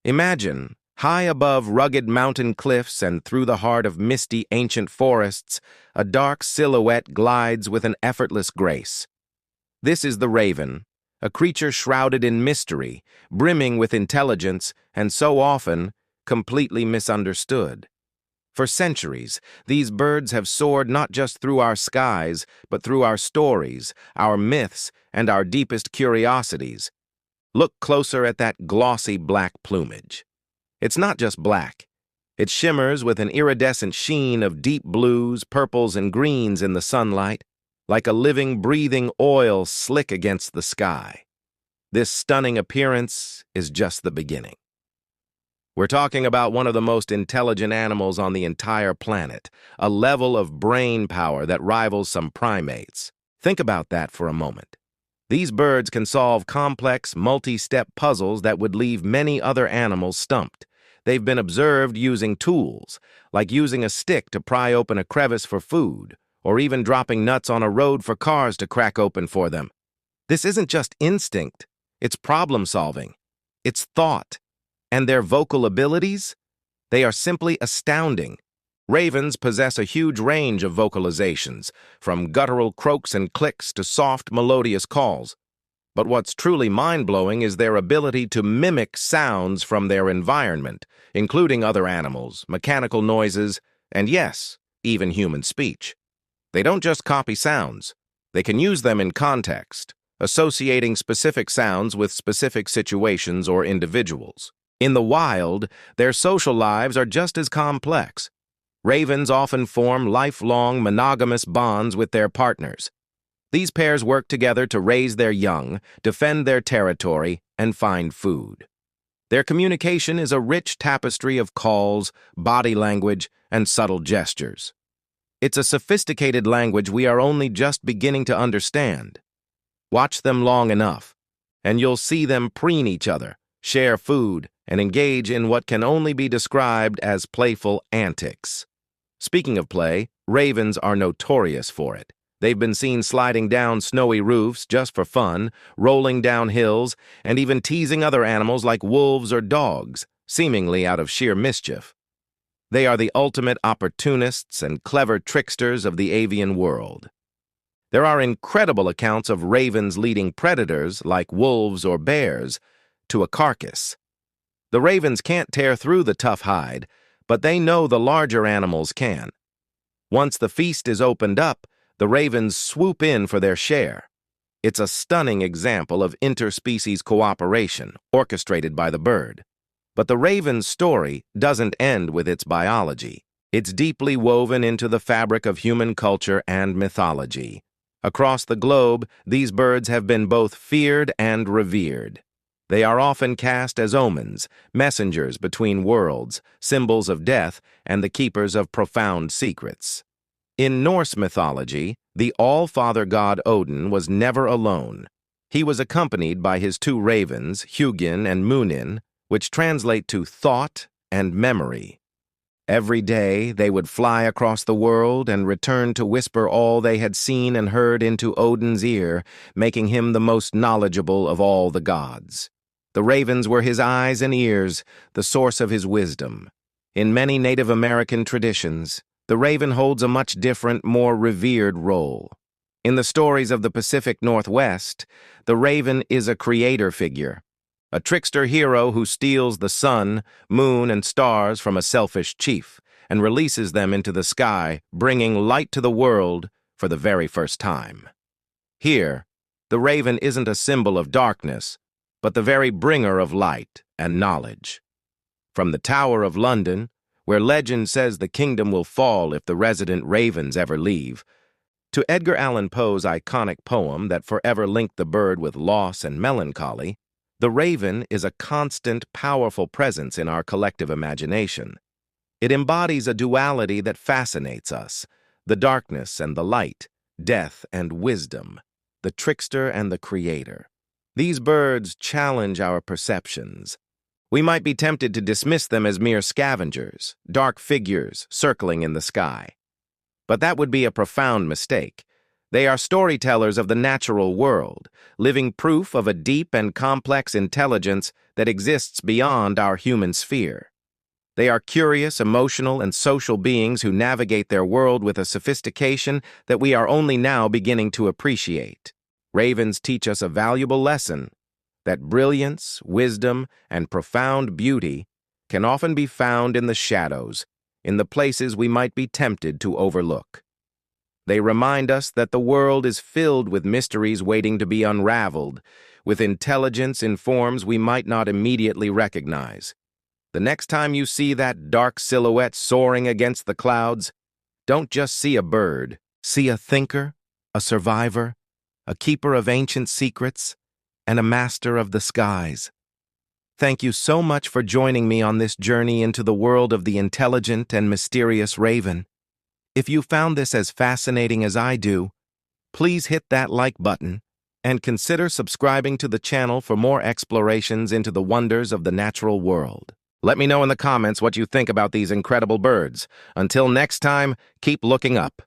Imagine, high above rugged mountain cliffs and through the heart of misty ancient forests, a dark silhouette glides with an effortless grace. This is the raven, a creature shrouded in mystery, brimming with intelligence, and so often completely misunderstood. For centuries, these birds have soared not just through our skies, but through our stories, our myths, and our deepest curiosities. Look closer at that glossy black plumage. It's not just black. It shimmers with an iridescent sheen of deep blues, purples, and greens in the sunlight, like a living, breathing oil slick against the sky. This stunning appearance is just the beginning. We're talking about one of the most intelligent animals on the entire planet, a level of brain power that rivals some primates. Think about that for a moment. These birds can solve complex, multi-step puzzles that would leave many other animals stumped. They've been observed using tools, like using a stick to pry open a crevice for food, or even dropping nuts on a road for cars to crack open for them. This isn't just instinct, it's problem-solving. It's thought. And their vocal abilities? They are simply astounding. Ravens possess a huge range of vocalizations, from guttural croaks and clicks to soft, melodious calls. But what's truly mind-blowing is their ability to mimic sounds from their environment, including other animals, mechanical noises, and yes, even human speech. They don't just copy sounds. They can use them in context, associating specific sounds with specific situations or individuals. In the wild, their social lives are just as complex. Ravens often form lifelong monogamous bonds with their partners. These pairs work together to raise their young, defend their territory, and find food. Their communication is a rich tapestry of calls, body language, and subtle gestures. It's a sophisticated language we are only just beginning to understand. Watch them long enough, and you'll see them preen each other, share food, and engage in what can only be described as playful antics. Speaking of play, ravens are notorious for it. They've been seen sliding down snowy roofs just for fun, rolling down hills, and even teasing other animals like wolves or dogs, seemingly out of sheer mischief. They are the ultimate opportunists and clever tricksters of the avian world. There are incredible accounts of ravens leading predators, like wolves or bears, to a carcass. The ravens can't tear through the tough hide, but they know the larger animals can. Once the feast is opened up, the ravens swoop in for their share. It's a stunning example of interspecies cooperation, orchestrated by the bird. But the raven's story doesn't end with its biology. It's deeply woven into the fabric of human culture and mythology. Across the globe, these birds have been both feared and revered. They are often cast as omens, messengers between worlds, symbols of death, and the keepers of profound secrets. In Norse mythology, the all-father god Odin was never alone. He was accompanied by his two ravens, Hugin and Munin, which translate to thought and memory. Every day, they would fly across the world and return to whisper all they had seen and heard into Odin's ear, making him the most knowledgeable of all the gods. The ravens were his eyes and ears, the source of his wisdom. In many Native American traditions, the raven holds a much different, more revered role. In the stories of the Pacific Northwest, the raven is a creator figure, a trickster hero who steals the sun, moon, and stars from a selfish chief and releases them into the sky, bringing light to the world for the very first time. Here, the raven isn't a symbol of darkness, but the very bringer of light and knowledge. From the Tower of London, where legend says the kingdom will fall if the resident ravens ever leave, to Edgar Allan Poe's iconic poem that forever linked the bird with loss and melancholy, the raven is a constant, powerful presence in our collective imagination. It embodies a duality that fascinates us, the darkness and the light, death and wisdom, the trickster and the creator. These birds challenge our perceptions. We might be tempted to dismiss them as mere scavengers, dark figures circling in the sky. But that would be a profound mistake. They are storytellers of the natural world, living proof of a deep and complex intelligence that exists beyond our human sphere. They are curious, emotional, and social beings who navigate their world with a sophistication that we are only now beginning to appreciate. Ravens teach us a valuable lesson, that brilliance, wisdom, and profound beauty can often be found in the shadows, in the places we might be tempted to overlook. They remind us that the world is filled with mysteries waiting to be unraveled, with intelligence in forms we might not immediately recognize. The next time you see that dark silhouette soaring against the clouds, don't just see a bird. See a thinker, a survivor, a keeper of ancient secrets, and a master of the skies. Thank you so much for joining me on this journey into the world of the intelligent and mysterious raven. If you found this as fascinating as I do, please hit that like button and consider subscribing to the channel for more explorations into the wonders of the natural world. Let me know in the comments what you think about these incredible birds. Until next time, keep looking up.